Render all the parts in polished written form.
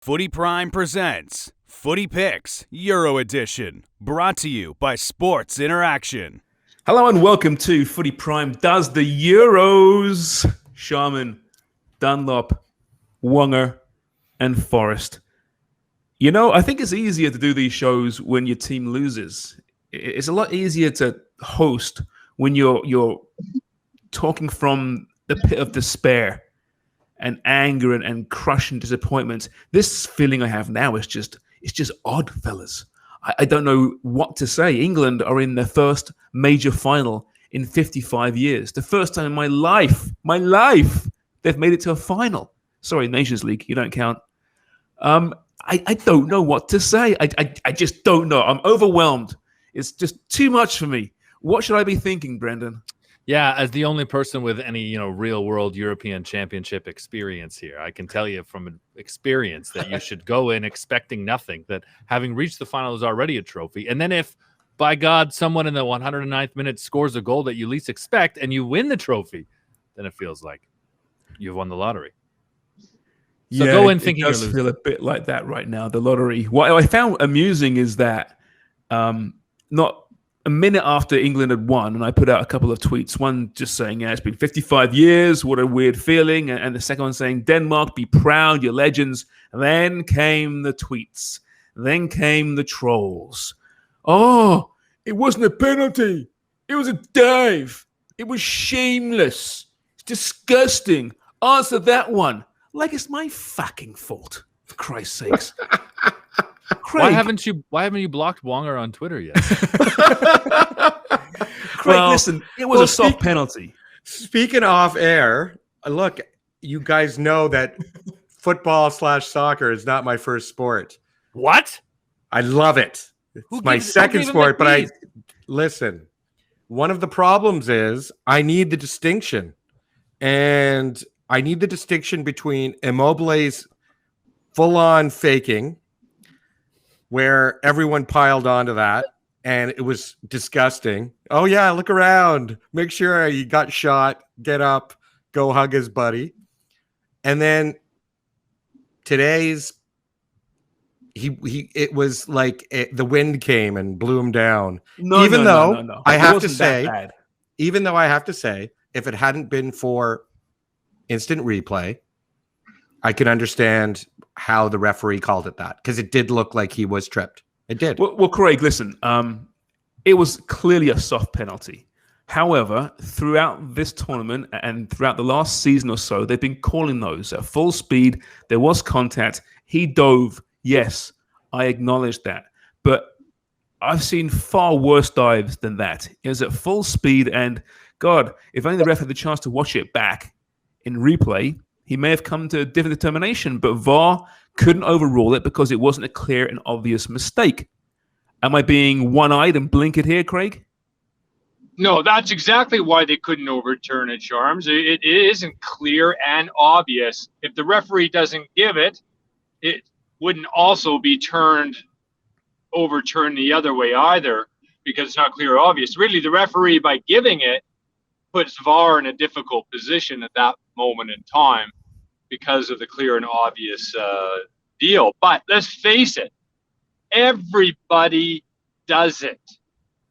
Footy Prime presents Footy Picks Euro Edition, brought to you by Sports Interaction. Hello and welcome to Footy Prime Does the Euros. Sharman, Dunlop, Wonger, and Forrest. You know, I think it's easier to do these shows when your team loses. It's a lot easier to host when you're talking from the pit of despair and anger and crushing disappointment. This feeling I have now is just odd, fellas. I don't know what to say. England are in their first major final in 55 years. The first time in my life, they've made it to a final. Sorry, Nations League, you don't count. I don't know what to say. I just don't know. I'm overwhelmed. It's just too much for me. What should I be thinking, Brendan? Yeah, as the only person with any, real world European Championship experience here, I can tell you from experience that you should go in expecting nothing, that having reached the final is already a trophy. And then if, by God, someone in the 109th minute scores a goal that you least expect and you win the trophy, then it feels like you've won the lottery. So go in thinking it does feel a bit like that right now, the lottery. What I found amusing is that not a minute after England had won, and I put out a couple of tweets, one just saying, it's been 55 years, what a weird feeling, and the second one saying, Denmark, be proud, you're legends. And then came the tweets. Then came the trolls. Oh, it wasn't a penalty. It was a dive. It was shameless. It's disgusting. Answer that one. Like it's my fucking fault, for Christ's sakes. Craig. Why haven't you blocked Wonger on Twitter yet? Craig, listen, it was a soft penalty. Speaking off air, look, you guys know that football/soccer is not my first sport. What? I love it. It's my second sport, but listen, one of the problems is I need the distinction. And I need the distinction between Immobile's full-on faking, where everyone piled onto that, and it was disgusting. Oh, yeah, look around. Make sure he got shot. Get up. Go hug his buddy. And then today's, it was like the wind came and blew him down. Even though I have to say, if it hadn't been for instant replay, I could understand how the referee called it that, because it did look like he was tripped. It did. Well, Craig, listen, it was clearly a soft penalty. However, throughout this tournament and throughout the last season or so, they've been calling those at full speed. There was contact. He dove. Yes, I acknowledge that. But I've seen far worse dives than that. It was at full speed, and God, if only the ref had the chance to watch it back in replay, he may have come to a different determination, but VAR couldn't overrule it because it wasn't a clear and obvious mistake. Am I being one-eyed and blinkered here, Craig? No, that's exactly why they couldn't overturn it, Charms. It isn't clear and obvious. If the referee doesn't give it, it wouldn't also be overturned the other way either, because it's not clear or obvious. Really, the referee, by giving it, puts VAR in a difficult position at that moment in time because of the clear and obvious deal. But let's face it, everybody does it.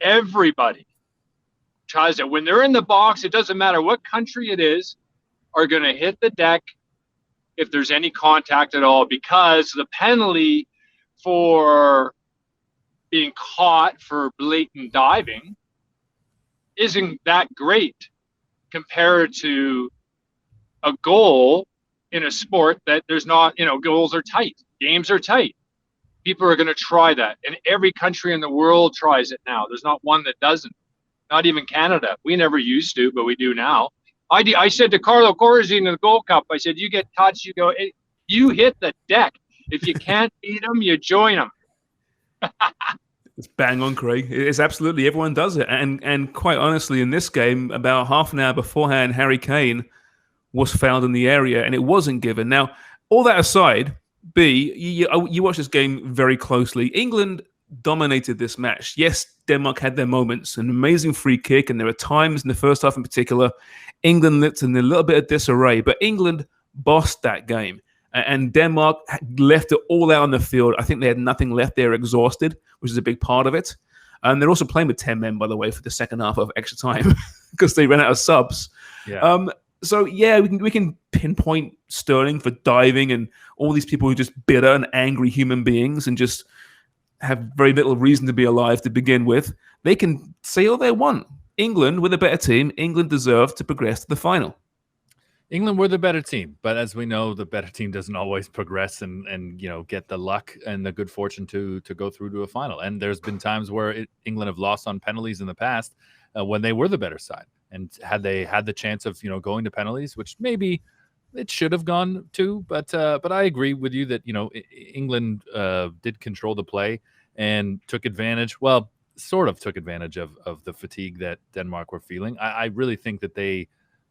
Everybody tries it. When they're in the box, it doesn't matter what country it is, are going to hit the deck if there's any contact at all, because the penalty for being caught for blatant diving isn't that great compared to a goal in a sport that there's not, goals are tight. Games are tight. People are going to try that. And every country in the world tries it now. There's not one that doesn't. Not even Canada. We never used to, but we do now. I said to Carlo Corazine in the Gold Cup, I said, you get touched, you go, hey, you hit the deck. If you can't beat them, you join them. It's bang on, Craig. It's absolutely, everyone does it. And quite honestly, in this game, about half an hour beforehand, Harry Kane was found in the area and it wasn't given. Now, all that aside, you watch this game very closely. England dominated this match. Yes, Denmark had their moments, an amazing free kick, and there were times in the first half in particular, England looked in a little bit of disarray, but England bossed that game. And Denmark left it all out on the field. I think they had nothing left. They were exhausted, which is a big part of it. And they're also playing with 10 men, by the way, for the second half of extra time because they ran out of subs. Yeah. So yeah, we can pinpoint Sterling for diving and all these people who are just bitter and angry human beings and just have very little reason to be alive to begin with. They can say all they want. England, with a better team, England deserved to progress to the final. England were the better team, but as we know, the better team doesn't always progress and get the luck and the good fortune to go through to a final. And there's been times where England have lost on penalties in the past when they were the better side. And had they had the chance of going to penalties, which maybe it should have gone to, but I agree with you that England did control the play and took advantage. Well, sort of took advantage of the fatigue that Denmark were feeling. I really think that they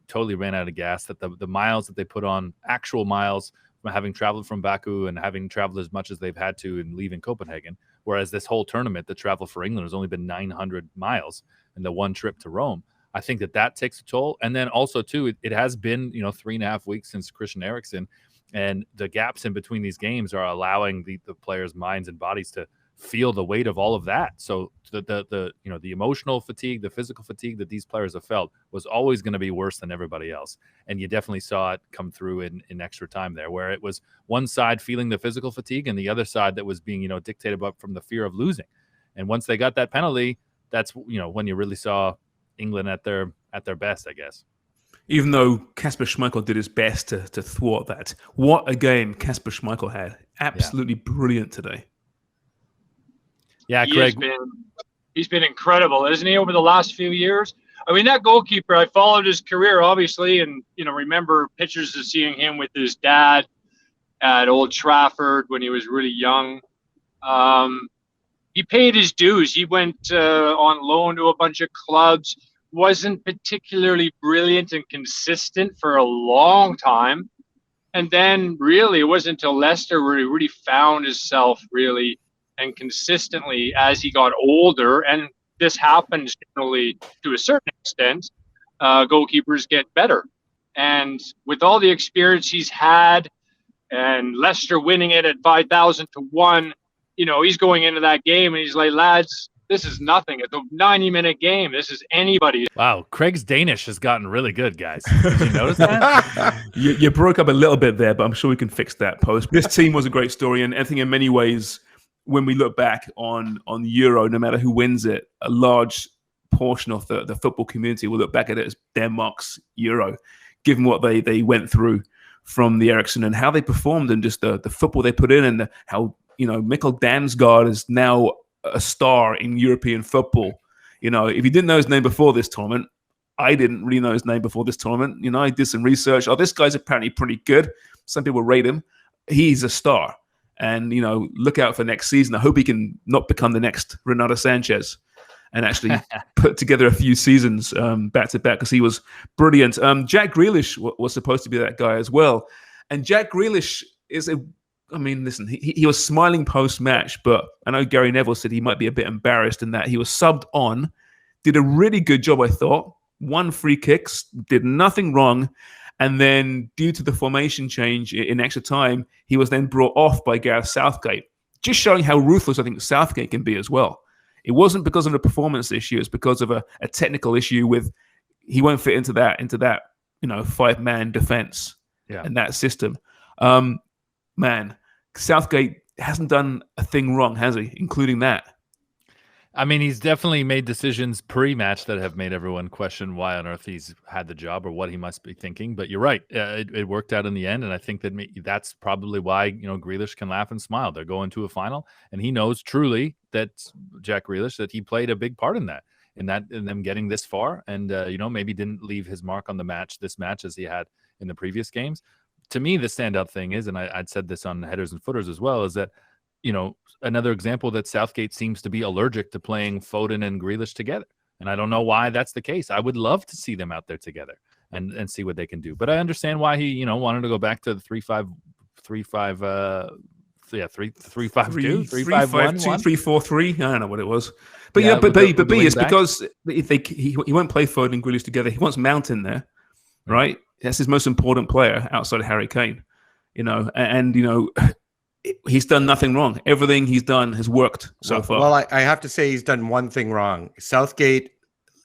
totally ran out of gas. That the miles that they put on, actual miles from having traveled from Baku and having traveled as much as they've had to and leaving Copenhagen, whereas this whole tournament, the travel for England has only been 900 miles in the one trip to Rome. I think that takes a toll. And then also, too, it has been, 3.5 weeks since Christian Eriksen, and the gaps in between these games are allowing the players' minds and bodies to feel the weight of all of that. So the emotional fatigue, the physical fatigue that these players have felt was always going to be worse than everybody else. And you definitely saw it come through in extra time there, where it was one side feeling the physical fatigue and the other side that was being, dictated up from the fear of losing. And once they got that penalty, that's, when you really saw England at their best, I guess. Even though Kasper Schmeichel did his best to thwart that. What a game Kasper Schmeichel had. Absolutely brilliant today. Yeah, Craig. He's been incredible, isn't he, over the last few years? I mean, that goalkeeper, I followed his career, obviously, and, remember pictures of seeing him with his dad at Old Trafford when he was really young. He paid his dues. He went on loan to a bunch of clubs, wasn't particularly brilliant and consistent for a long time. And then really it wasn't until Leicester where he really found himself really and consistently as he got older. And this happens generally to a certain extent. Goalkeepers get better. And with all the experience he's had and Leicester winning it at 5,000 to 1, he's going into that game and he's like, lads, this is nothing. It's a 90-minute game. This is anybody. Wow, Craig's Danish has gotten really good, guys. Did you notice that? You broke up a little bit there, but I'm sure we can fix that post. This team was a great story, and I think in many ways, when we look back on the Euro, no matter who wins it, a large portion of the football community will look back at it as Denmark's Euro, given what they went through from the Eriksen and how they performed and just the football they put in and how Mikkel Damsgaard is now a star in European football. If you didn't know his name before this tournament, I didn't really know his name before this tournament. I did some research. Oh, this guy's apparently pretty good. Some people rate him. He's a star. And, look out for next season. I hope he can not become the next Renato Sanchez and actually put together a few seasons back to back because he was brilliant. Jack Grealish was supposed to be that guy as well. And Jack Grealish is listen, he was smiling post-match, but I know Gary Neville said he might be a bit embarrassed in that he was subbed on, did a really good job, I thought, won free kicks, did nothing wrong, and then due to the formation change in extra time, he was then brought off by Gareth Southgate, just showing how ruthless I think Southgate can be as well. It wasn't because of a performance issue, it's because of a technical issue with he won't fit into that 5-man defense and that system. Man, Southgate hasn't done a thing wrong, has he? Including that. I mean, he's definitely made decisions pre-match that have made everyone question why on earth he's had the job or what he must be thinking. But you're right. It worked out in the end. And I think that's probably why, Grealish can laugh and smile. They're going to a final. And he knows truly that Jack Grealish, that he played a big part in them getting this far. And, maybe didn't leave his mark on this match as he had in the previous games. To me, the standout thing is, and I'd said this on Headers and Footers as well, is that, another example that Southgate seems to be allergic to playing Foden and Grealish together. And I don't know why that's the case. I would love to see them out there together and see what they can do. But I understand why he, wanted to go back to the 3-5-2, 3-5-1, 3-4-3. I don't know what it was. But it's because he won't play Foden and Grealish together. He wants Mount in there, right? That's his most important player outside of Harry Kane. and he's done nothing wrong. Everything he's done has worked so far. Well, I have to say he's done one thing wrong. Southgate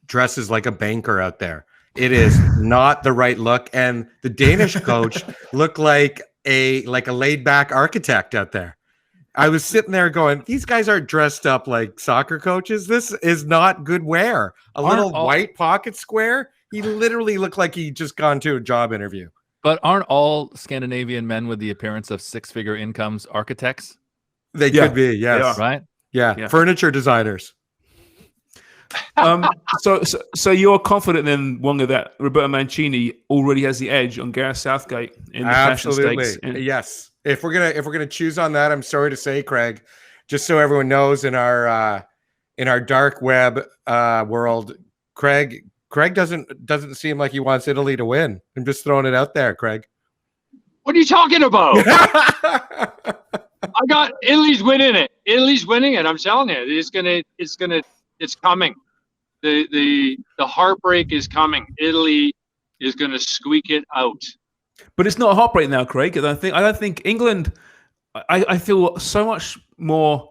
dresses like a banker out there. It is not the right look, and the Danish coach looked like a laid back architect out there. I was sitting there going, these guys aren't dressed up like soccer coaches. This is not good wear. Little white pocket square. He literally looked like he just gone to a job interview. But aren't all Scandinavian men with the appearance of six-figure incomes architects? They could be, yes. Right? Yeah. Furniture designers. So you're confident then, Wonga, that Roberto Mancini already has the edge on Gareth Southgate in the passion stakes? Yes. If we're gonna choose on that, I'm sorry to say, Craig, just so everyone knows, in our dark web world, Craig doesn't seem like he wants Italy to win. I'm just throwing it out there, Craig. What are you talking about? I got Italy's winning it. Italy's winning it. I'm telling you, it's coming. The heartbreak is coming. Italy is gonna squeak it out. But it's not a heartbreak now, Craig. I don't think England. I feel so much more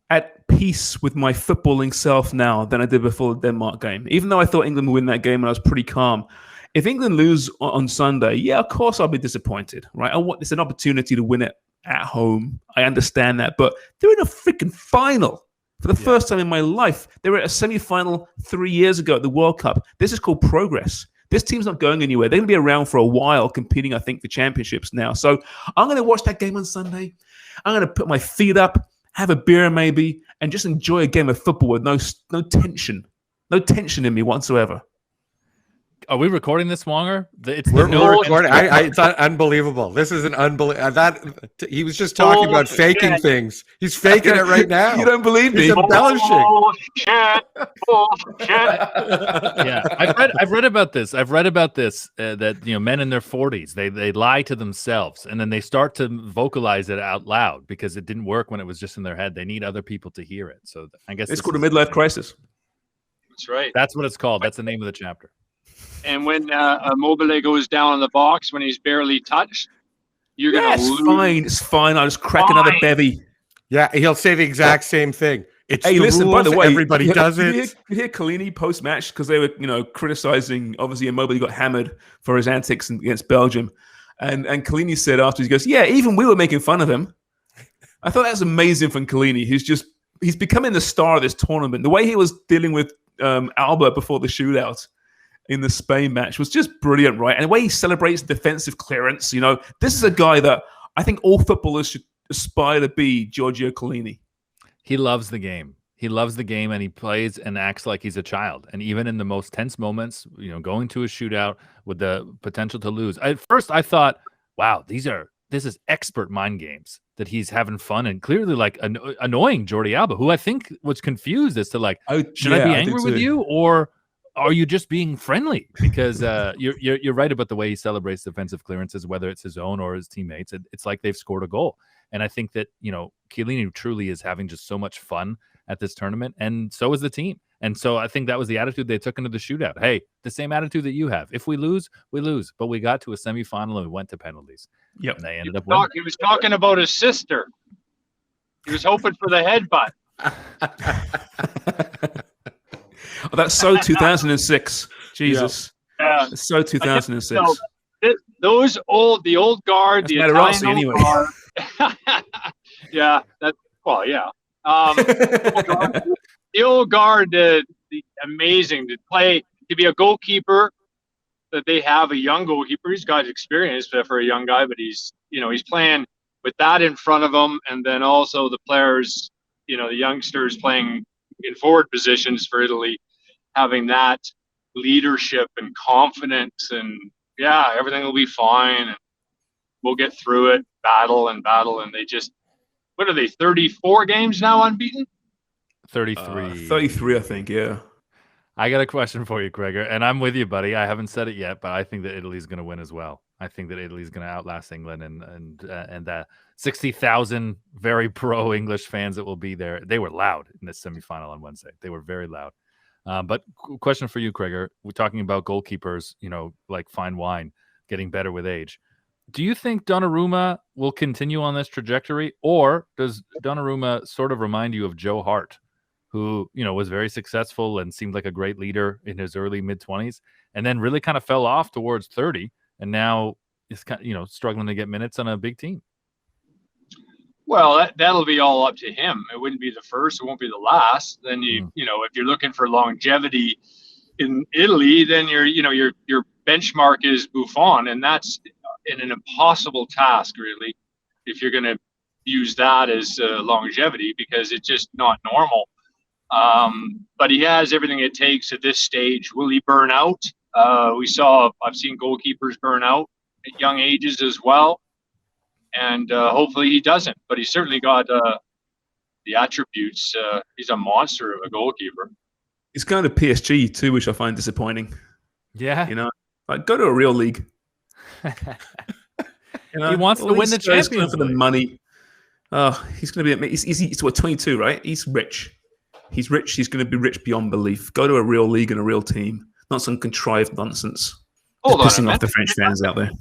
at peace with my footballing self now than I did before the Denmark game. Even though I thought England would win that game and I was pretty calm. If England lose on Sunday, yeah, of course I'll be disappointed, right? It's an opportunity to win it at home. I understand that, but they're in a freaking final for the first time in my life. They were at a semi-final 3 years ago at the World Cup. This is called progress. This team's not going anywhere. They're going to be around for a while competing, I think, for championships now. So I'm going to watch that game on Sunday. I'm going to put my feet up, have a beer maybe, and just enjoy a game of football with no tension. No tension in me whatsoever. Are we recording this, Wonger? We're recording. It's unbelievable. This is an unbelievable. He was just talking about faking things. He's faking it right now. You don't believe me? He's embellishing. Yeah, I've read about this. That men in their 40s they lie to themselves and then they start to vocalize it out loud because it didn't work when it was just in their head. They need other people to hear it. So I guess it's called a midlife crisis. That's right. That's what it's called. That's the name of the chapter. And when Mobile goes down in the box when he's barely touched, you're going to lose. Fine. It's fine. I'll just crack another bevy. Yeah, he'll say the exact same thing. It's listen, rules. by the way, everybody does it. You hear Collini post-match because they were, criticizing, obviously, Immobile got hammered for his antics against Belgium. And Collini said after, he goes, yeah, even we were making fun of him. I thought that was amazing from Collini. He's becoming the star of this tournament. The way he was dealing with Albert before the shootout in the Spain match was just brilliant, right? And the way he celebrates defensive clearance, this is a guy that I think all footballers should aspire to be, Giorgio Collini. He loves the game. He loves the game, and he plays and acts like he's a child. And even in the most tense moments, going to a shootout with the potential to lose. At first, I thought, wow, this is expert mind games that he's having fun and clearly annoying Jordi Alba, who I think was confused as to should I be angry with you or are you just being friendly? Because you're right about the way he celebrates defensive clearances, whether it's his own or his teammates. It's like they've scored a goal. And I think that, Chiellini truly is having just so much fun at this tournament, and so is the team. And so I think that was the attitude they took into the shootout. Hey, the same attitude that you have. If we lose, we lose. But we got to a semifinal and we went to penalties. Yep. And they ended up winning. He was talking about his sister. He was hoping for the headbutt. Oh, that's so 2006. Jesus. Yeah. It's so 2006. The old guard, that's the Materazzi Italian anyway. Guard. Yeah. The old guard, amazing to play, to be a goalkeeper. That they have a young goalkeeper. He's got experience for a young guy, but he's playing with that in front of him, and then also the players, the youngsters playing in forward positions for Italy, having that leadership and confidence, and everything will be fine. And we'll get through it, battle, and they just, what are they, 34 games now unbeaten? 33. 33, I think, yeah. I got a question for you, Gregor, and I'm with you, buddy. I haven't said it yet, but I think that Italy's going to win as well. I think that Italy's going to outlast England, and the 60,000 very pro English fans that will be there. They were loud in this semifinal on Wednesday. They were very loud. But question for you, Gregor. We're talking about goalkeepers, like fine wine, getting better with age. Do you think Donnarumma will continue on this trajectory, or does Donnarumma sort of remind you of Joe Hart, who, was very successful and seemed like a great leader in his early mid-20s, and then really kind of fell off towards 30, and now is kind of, struggling to get minutes on a big team? Well, that'll be all up to him. It wouldn't be the first. It won't be the last. Then if you're looking for longevity in Italy, then your benchmark is Buffon, and that's an impossible task, really, if you're going to use that as longevity, because it's just not normal. But he has everything it takes at this stage. Will he burn out? I've seen goalkeepers burn out at young ages as well. And hopefully he doesn't, but he's certainly got the attributes. He's a monster of a goalkeeper. He's going to PSG too, which I find disappointing. Yeah. Go to a real league. He wants to win the Champions League. For the money. Oh, he's going to be. He's 22, right? He's rich. He's rich. He's going to be rich beyond belief. Go to a real league and a real team, not some contrived nonsense. Hold Pissing on off the French fans out there.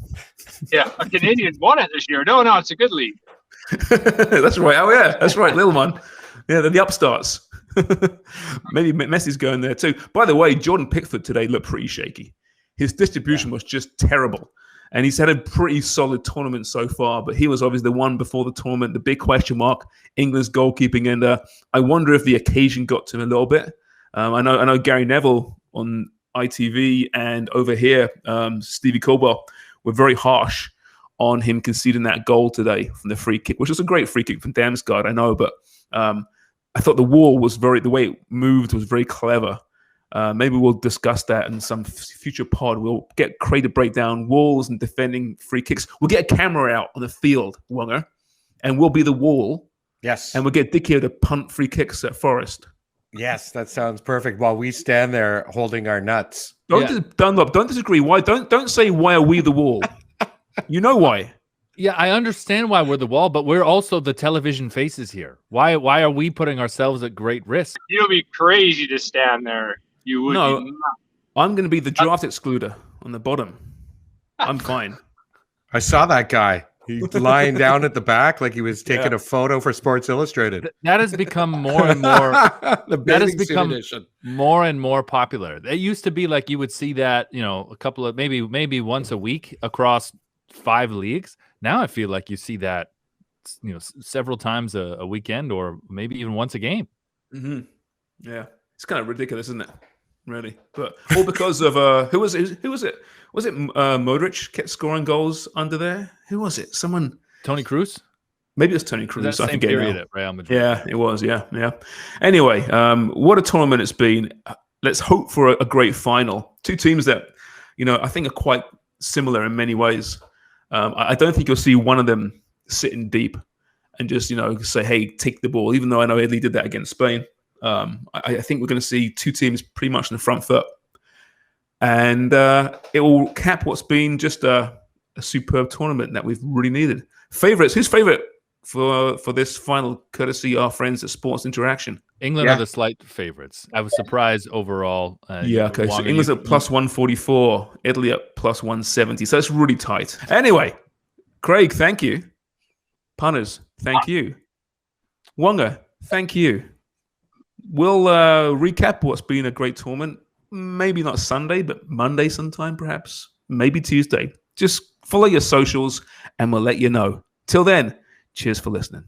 Yeah, a Canadian won it this year. No, it's a good league. That's right. Oh, yeah. That's right. Little one. Yeah, they're the upstarts. Maybe Messi's going there too. By the way, Jordan Pickford today looked pretty shaky. His distribution was just terrible. And he's had a pretty solid tournament so far, but he was obviously the one before the tournament, the big question mark, England's goalkeeping. And I wonder if the occasion got to him a little bit. I know Gary Neville on ITV and over here, Stevie Colbert were very harsh on him conceding that goal today from the free kick, which was a great free kick from Damsgaard, I know, but I thought the wall was the way it moved was very clever. Maybe we'll discuss that in some future pod. We'll get Craig to break down walls and defending free kicks. We'll get a camera out on the field, Wonger, and we'll be the wall. Yes. And we'll get Dick here to punt free kicks at Forest. Yes, that sounds perfect. While we stand there holding our nuts. Don't disagree. Why? Don't say why are we the wall? You know why? Yeah, I understand why we're the wall, but we're also the television faces here. Why are we putting ourselves at great risk? You'll be crazy to stand there. You would. No, I'm going to be the draft excluder on the bottom. I'm fine. I saw that guy. He's lying down at the back like he was taking a photo for Sports Illustrated. That has become more and more. That has become more and more popular. It used to be like you would see that, a couple of maybe once a week across 5 leagues. Now I feel like you see that, several times a weekend or maybe even once a game. Mm-hmm. Yeah, it's kind of ridiculous, isn't it? Really, but all because of who was it? Was it Modric kept scoring goals under there? Who was it? Someone? Tony Cruz? Maybe it's Tony Cruz. That same period at Real Madrid. Yeah, it was. Yeah. Anyway, what a tournament it's been. Let's hope for a great final. 2 teams that, I think are quite similar in many ways. I don't think you'll see one of them sitting deep and just, say, hey, take the ball, even though I know Italy did that against Spain. I think we're going to see 2 teams pretty much in the front foot. And it will cap what's been just a superb tournament that we've really needed. Favorites? Who's favorite for this final, courtesy our friends at Sports Interaction? England are the slight favorites. I was surprised overall. Okay. So England's at plus 144, Italy at plus 170. So it's really tight. Anyway, Craig, thank you. Punters, thank you. Wonga, thank you. We'll recap what's been a great tournament. Maybe not Sunday, but Monday sometime, perhaps. Maybe Tuesday. Just follow your socials and we'll let you know. Till then, cheers for listening.